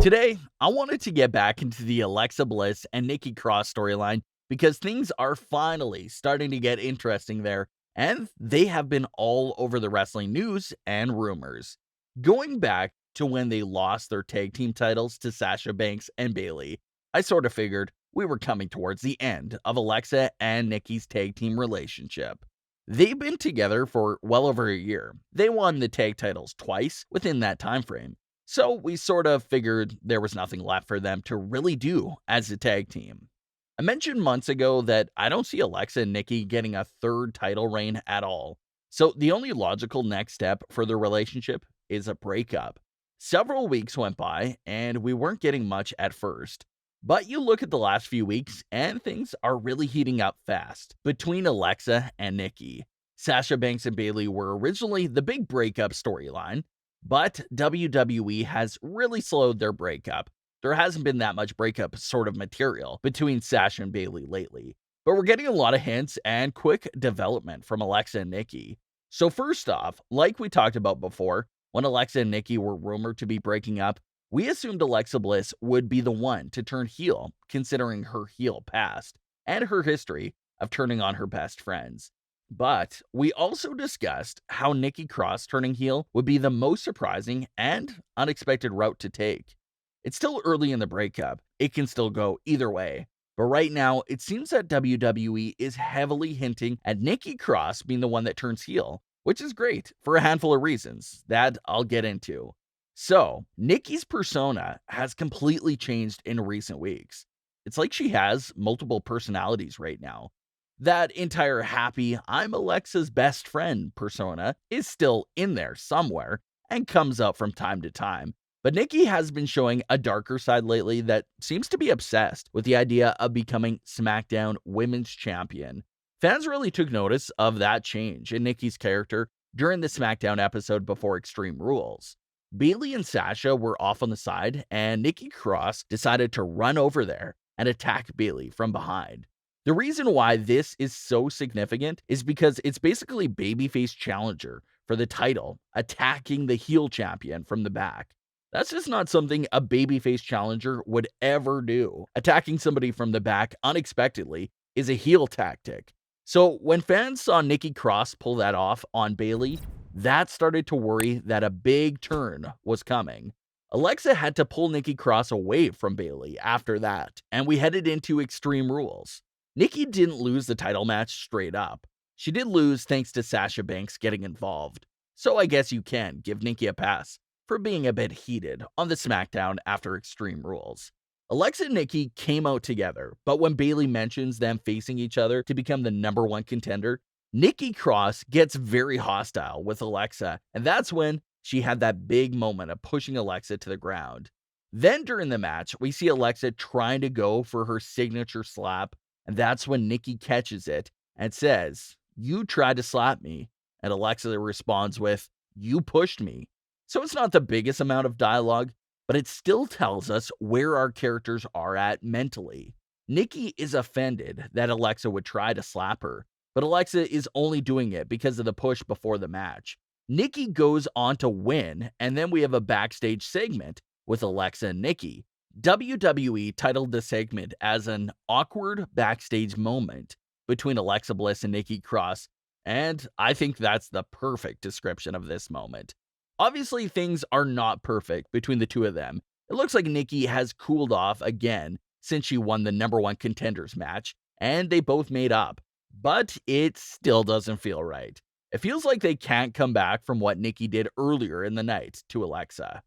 Today, I wanted to get back into the Alexa Bliss and Nikki Cross storyline because things are finally starting to get interesting there, and they have been all over the wrestling news and rumors. Going back to when they lost their tag team titles to Sasha Banks and Bailey, I sort of figured we were coming towards the end of Alexa and Nikki's tag team relationship. They've been together for well over a year. They won the tag titles twice within that time frame. So we sort of figured there was nothing left for them to really do as a tag team. I mentioned months ago that I don't see Alexa and Nikki getting a third title reign at all. So the only logical next step for their relationship is a breakup. Several weeks went by and we weren't getting much at first. But you look at the last few weeks and things are really heating up fast between Alexa and Nikki. Sasha Banks and Bailey were originally the big breakup storyline, but WWE has really slowed their breakup. There hasn't been that much breakup sort of material between Sasha and Bailey lately, but we're getting a lot of hints and quick development from Alexa and Nikki. So first off, like we talked about before, when Alexa and Nikki were rumored to be breaking up, we assumed Alexa Bliss would be the one to turn heel, considering her heel past and her history of turning on her best friends. But we also discussed how Nikki Cross turning heel would be the most surprising and unexpected route to take. It's still early in the breakup, it can still go either way. But right now, it seems that WWE is heavily hinting at Nikki Cross being the one that turns heel, which is great for a handful of reasons that I'll get into. So, Nikki's persona has completely changed in recent weeks. It's like she has multiple personalities right now. That entire happy, I'm Alexa's best friend persona is still in there somewhere and comes up from time to time. But Nikki has been showing a darker side lately that seems to be obsessed with the idea of becoming SmackDown Women's Champion. Fans really took notice of that change in Nikki's character during the SmackDown episode before Extreme Rules. Bailey and Sasha were off on the side, and Nikki Cross decided to run over there and attack Bailey from behind. The reason why this is so significant is because it's basically babyface challenger for the title attacking the heel champion from the back. That's just not something a babyface challenger would ever do. Attacking somebody from the back unexpectedly is a heel tactic. So when fans saw Nikki Cross pull that off on Bailey, that started to worry that a big turn was coming. Alexa had to pull Nikki Cross away from Bailey after that, and we headed into Extreme Rules. Nikki didn't lose the title match straight up. She did lose thanks to Sasha Banks getting involved. So I guess you can give Nikki a pass for being a bit heated on the SmackDown after Extreme Rules. Alexa and Nikki came out together, but when Bailey mentions them facing each other to become the number one contender, Nikki Cross gets very hostile with Alexa, and that's when she had that big moment of pushing Alexa to the ground. Then during the match, we see Alexa trying to go for her signature slap, and that's when Nikki catches it and says, "You tried to slap me." And Alexa responds with, "You pushed me." So it's not the biggest amount of dialogue, but it still tells us where our characters are at mentally. Nikki is offended that Alexa would try to slap her, but Alexa is only doing it because of the push before the match. Nikki goes on to win, and then we have a backstage segment with Alexa and Nikki. WWE titled the segment as an awkward backstage moment between Alexa Bliss and Nikki Cross, and I think that's the perfect description of this moment. Obviously, things are not perfect between the two of them. It looks like Nikki has cooled off again since she won the number one contenders match, and they both made up. But it still doesn't feel right. It feels like they can't come back from what Nikki did earlier in the night to Alexa.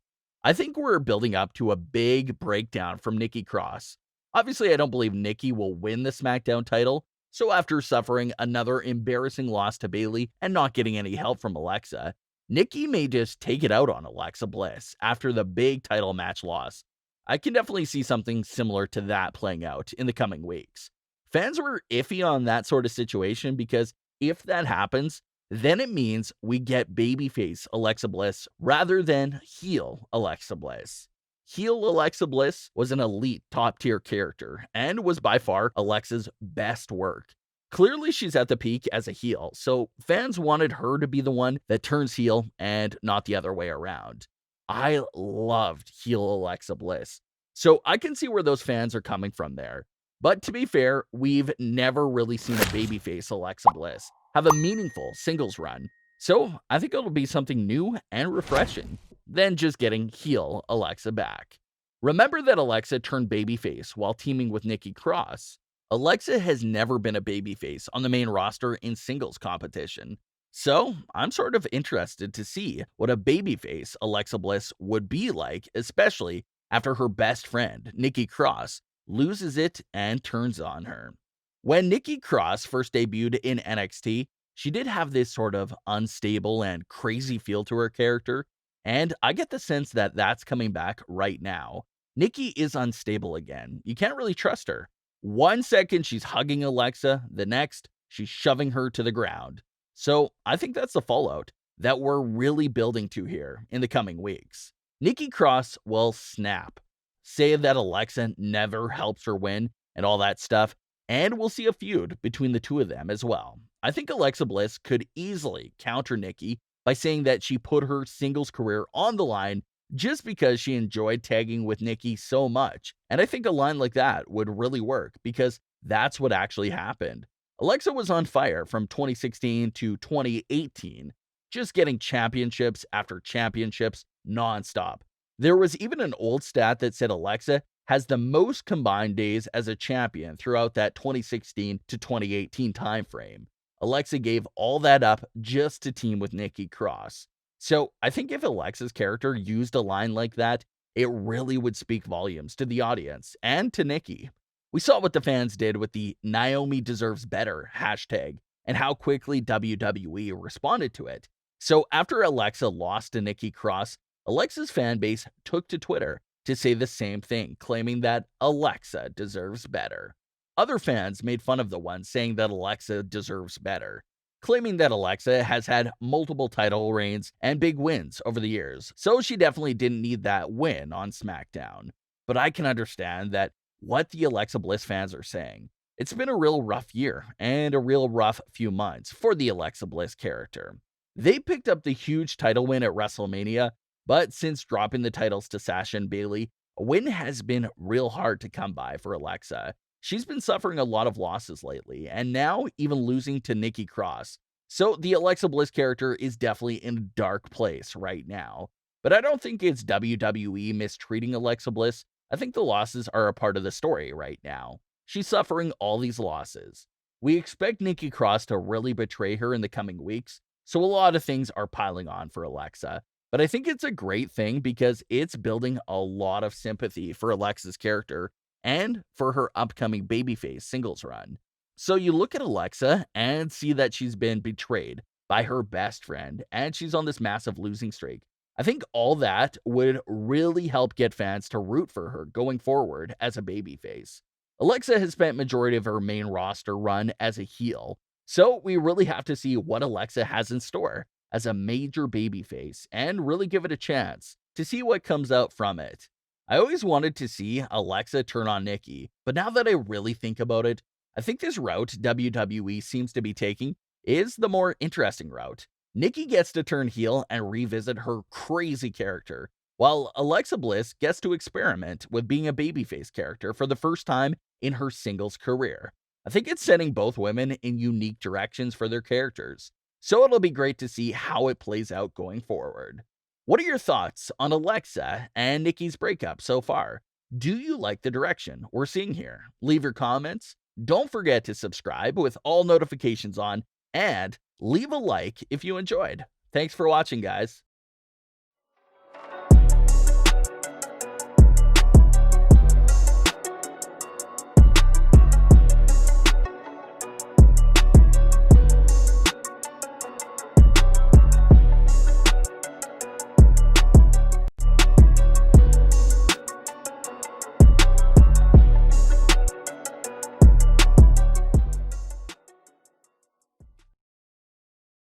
I think we're building up to a big breakdown from Nikki Cross. Obviously, I don't believe Nikki will win the SmackDown title, so after suffering another embarrassing loss to Bailey and not getting any help from Alexa, Nikki may just take it out on Alexa Bliss after the big title match loss. I can definitely see something similar to that playing out in the coming weeks. Fans were iffy on that sort of situation because if that happens, then it means we get babyface Alexa Bliss rather than heel Alexa Bliss. Heel Alexa Bliss was an elite top tier character and was by far Alexa's best work. Clearly, she's at the peak as a heel, so fans wanted her to be the one that turns heel and not the other way around. I loved heel Alexa Bliss. So I can see where those fans are coming from there. But to be fair, we've never really seen a babyface Alexa Bliss have a meaningful singles run. So I think it'll be something new and refreshing than just getting heel Alexa back. Remember that Alexa turned babyface while teaming with Nikki Cross. Alexa has never been a babyface on the main roster in singles competition. So, I'm sort of interested to see what a babyface Alexa Bliss would be like, especially after her best friend, Nikki Cross, loses it and turns on her. When Nikki Cross first debuted in NXT, she did have this sort of unstable and crazy feel to her character, and I get the sense that that's coming back right now. Nikki is unstable again. You can't really trust her. One second she's hugging Alexa, the next, she's shoving her to the ground. So I think that's the fallout that we're really building to here in the coming weeks. Nikki Cross will snap, say that Alexa never helps her win and all that stuff, and we'll see a feud between the two of them as well. I think Alexa Bliss could easily counter Nikki by saying that she put her singles career on the line just because she enjoyed tagging with Nikki so much. And I think a line like that would really work because that's what actually happened. Alexa was on fire from 2016 to 2018, just getting championships after championships nonstop. There was even an old stat that said Alexa has the most combined days as a champion throughout that 2016 to 2018 timeframe. Alexa gave all that up just to team with Nikki Cross. So I think if Alexa's character used a line like that, it really would speak volumes to the audience and to Nikki. We saw what the fans did with the Naomi deserves better hashtag and how quickly WWE responded to it. So after Alexa lost to Nikki Cross, Alexa's fan base took to Twitter to say the same thing, claiming that Alexa deserves better. Other fans made fun of the one saying that Alexa deserves better, claiming that Alexa has had multiple title reigns and big wins over the years, so she definitely didn't need that win on SmackDown. But I can understand that what the Alexa Bliss fans are saying. It's been a real rough year and a real rough few months for the Alexa Bliss character. They picked up the huge title win at WrestleMania, but since dropping the titles to Sasha and Bayley, a win has been real hard to come by for Alexa. She's been suffering a lot of losses lately, and now even losing to Nikki Cross. So the Alexa Bliss character is definitely in a dark place right now. But I don't think it's WWE mistreating Alexa Bliss. I think the losses are a part of the story right now. She's suffering all these losses. We expect Nikki Cross to really betray her in the coming weeks, so a lot of things are piling on for Alexa. But I think it's a great thing because it's building a lot of sympathy for Alexa's character and for her upcoming babyface singles run. So you look at Alexa and see that she's been betrayed by her best friend and she's on this massive losing streak. I think all that would really help get fans to root for her going forward as a babyface. Alexa has spent majority of her main roster run as a heel, so we really have to see what Alexa has in store as a major babyface and really give it a chance to see what comes out from it. I always wanted to see Alexa turn on Nikki, but now that I really think about it, I think this route WWE seems to be taking is the more interesting route. Nikki gets to turn heel and revisit her crazy character, while Alexa Bliss gets to experiment with being a babyface character for the first time in her singles career. I think it's setting both women in unique directions for their characters, so it'll be great to see how it plays out going forward. What are your thoughts on Alexa and Nikki's breakup so far? Do you like the direction we're seeing here? Leave your comments. Don't forget to subscribe with all notifications on and leave a like if you enjoyed. Thanks for watching, guys.